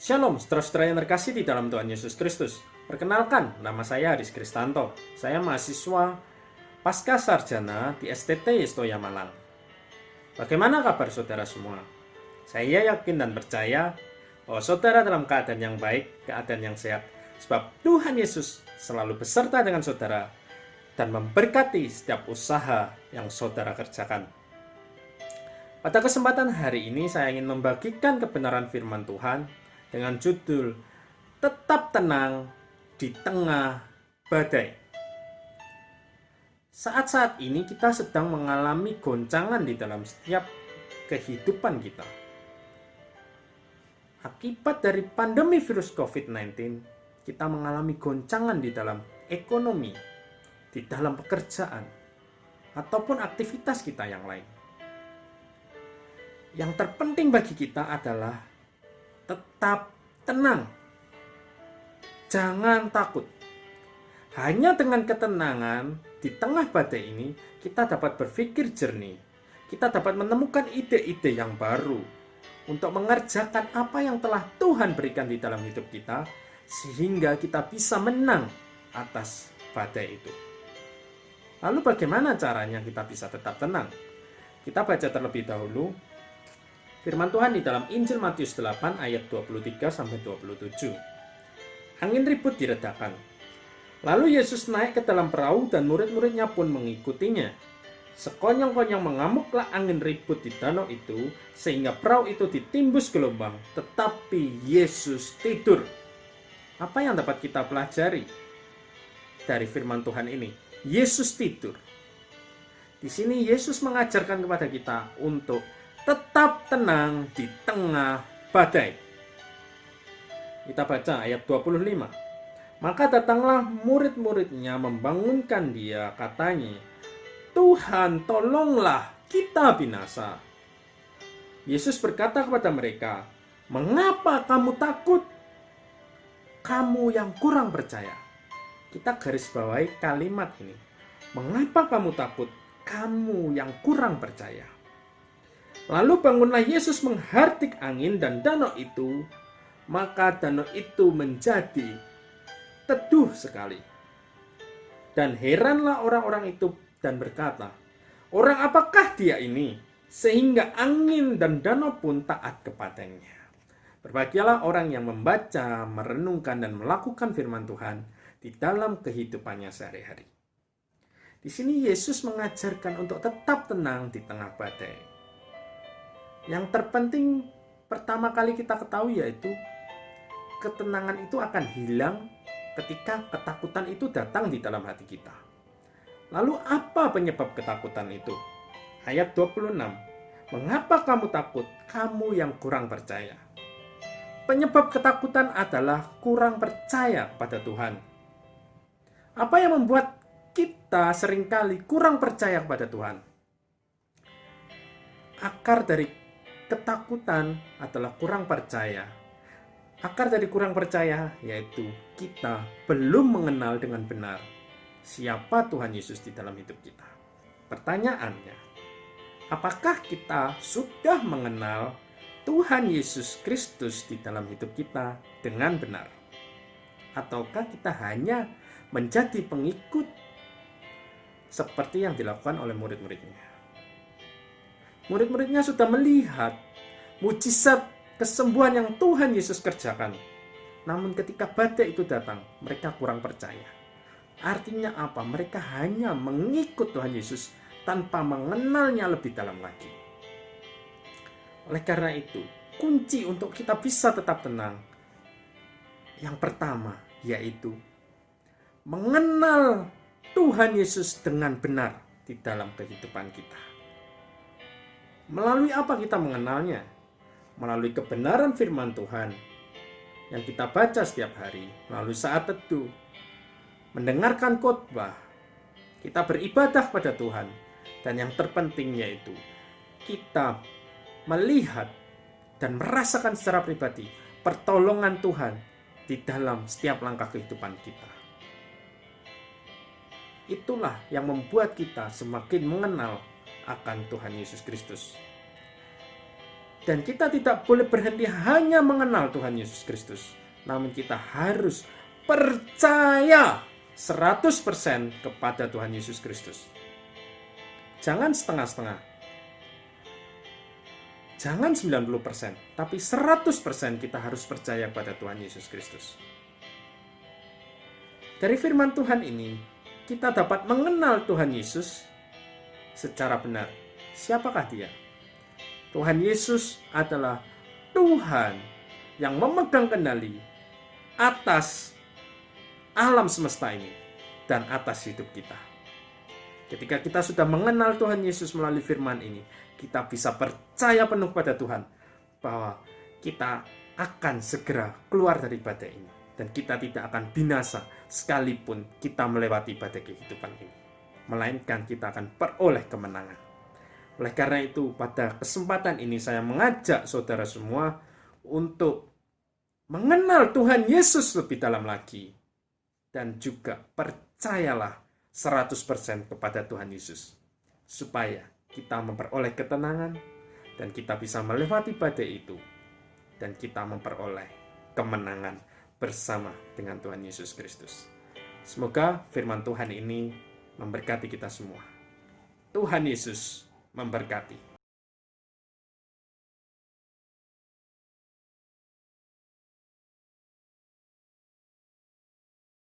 Shalom, saudara-saudara yang terkasih di dalam Tuhan Yesus Kristus. Perkenalkan, nama saya Aris Kristanto. Saya mahasiswa Pasca Sarjana di STT Yestoya Malang. Bagaimana kabar saudara semua? Saya yakin dan percaya bahwa saudara dalam keadaan yang baik, keadaan yang sehat. Sebab Tuhan Yesus selalu beserta dengan saudara dan memberkati setiap usaha yang saudara kerjakan. Pada kesempatan hari ini saya ingin membagikan kebenaran firman Tuhan dengan judul Tetap Tenang di Tengah Badai. Saat-saat ini kita sedang mengalami goncangan di dalam setiap kehidupan kita. Akibat dari pandemi virus COVID-19, kita mengalami goncangan di dalam ekonomi, di dalam pekerjaan, ataupun aktivitas kita yang lain. Yang terpenting bagi kita adalah tetap tenang. Jangan takut. Hanya dengan ketenangan di tengah badai ini, kita dapat berpikir jernih. Kita dapat menemukan ide-ide yang baru untuk mengerjakan apa yang telah Tuhan berikan di dalam hidup kita, sehingga kita bisa menang atas badai itu. Lalu bagaimana caranya kita bisa tetap tenang? Kita baca terlebih dahulu firman Tuhan di dalam Injil Matius 8 ayat 23-27. Angin ribut diredakan. Lalu Yesus naik ke dalam perahu dan murid-muridnya pun mengikutinya. Sekonyong-konyong mengamuklah angin ribut di danau itu sehingga perahu itu ditimbus gelombang, tetapi Yesus tidur. Apa yang dapat kita pelajari dari firman Tuhan ini? Yesus tidur. Di sini Yesus mengajarkan kepada kita untuk tetap tenang di tengah badai. Kita baca ayat 25. Maka datanglah murid-muridnya membangunkan dia, katanya, Tuhan, tolonglah, kita binasa. Yesus berkata kepada mereka, mengapa kamu takut? Kamu yang kurang percaya. Kita garis bawahi kalimat ini. Mengapa kamu takut? Kamu yang kurang percaya. Lalu bangunlah Yesus menghardik angin dan danau itu, maka danau itu menjadi teduh sekali. Dan heranlah orang-orang itu dan berkata, orang apakah dia ini, sehingga angin dan danau pun taat kepadanya. Berbahagialah orang yang membaca, merenungkan, dan melakukan firman Tuhan di dalam kehidupannya sehari-hari. Di sini Yesus mengajarkan untuk tetap tenang di tengah badai. Yang terpenting pertama kali kita ketahui yaitu ketenangan itu akan hilang ketika ketakutan itu datang di dalam hati kita. Lalu apa penyebab ketakutan itu? Ayat 26. Mengapa kamu takut? Kamu yang kurang percaya. Penyebab ketakutan adalah kurang percaya pada Tuhan. Apa yang membuat kita seringkali kurang percaya kepada Tuhan? Akar dari ketakutan adalah kurang percaya. Akar dari kurang percaya yaitu kita belum mengenal dengan benar siapa Tuhan Yesus di dalam hidup kita. Pertanyaannya, apakah kita sudah mengenal Tuhan Yesus Kristus di dalam hidup kita dengan benar? Ataukah kita hanya menjadi pengikut seperti yang dilakukan oleh murid-muridnya? Murid-muridnya sudah melihat mujizat kesembuhan yang Tuhan Yesus kerjakan. Namun ketika badai itu datang, mereka kurang percaya. Artinya apa? Mereka hanya mengikut Tuhan Yesus tanpa mengenalnya lebih dalam lagi. Oleh karena itu, kunci untuk kita bisa tetap tenang, yang pertama yaitu mengenal Tuhan Yesus dengan benar di dalam kehidupan kita. Melalui apa kita mengenalnya? Melalui kebenaran firman Tuhan yang kita baca setiap hari, melalui saat teduh, mendengarkan khotbah, kita beribadah pada Tuhan, dan yang terpenting yaitu kita melihat dan merasakan secara pribadi pertolongan Tuhan di dalam setiap langkah kehidupan kita. Itulah yang membuat kita semakin mengenal akan Tuhan Yesus Kristus. Dan kita tidak boleh berhenti hanya mengenal Tuhan Yesus Kristus, namun kita harus percaya 100% kepada Tuhan Yesus Kristus. Jangan setengah-setengah. Jangan 90%, tapi 100% kita harus percaya pada Tuhan Yesus Kristus. Dari firman Tuhan ini, kita dapat mengenal Tuhan Yesus secara benar. Siapakah Dia? Tuhan Yesus adalah Tuhan yang memegang kendali atas alam semesta ini dan atas hidup kita. Ketika kita sudah mengenal Tuhan Yesus melalui firman ini, kita bisa percaya penuh pada Tuhan bahwa kita akan segera keluar dari badai ini dan kita tidak akan binasa sekalipun kita melewati badai kehidupan ini, melainkan kita akan peroleh kemenangan. Oleh karena itu, pada kesempatan ini saya mengajak saudara semua untuk mengenal Tuhan Yesus lebih dalam lagi. Dan juga percayalah 100% kepada Tuhan Yesus. Supaya kita memperoleh ketenangan dan kita bisa melewati badai itu. Dan kita memperoleh kemenangan bersama dengan Tuhan Yesus Kristus. Semoga firman Tuhan ini memberkati kita semua. Tuhan Yesus memberkati.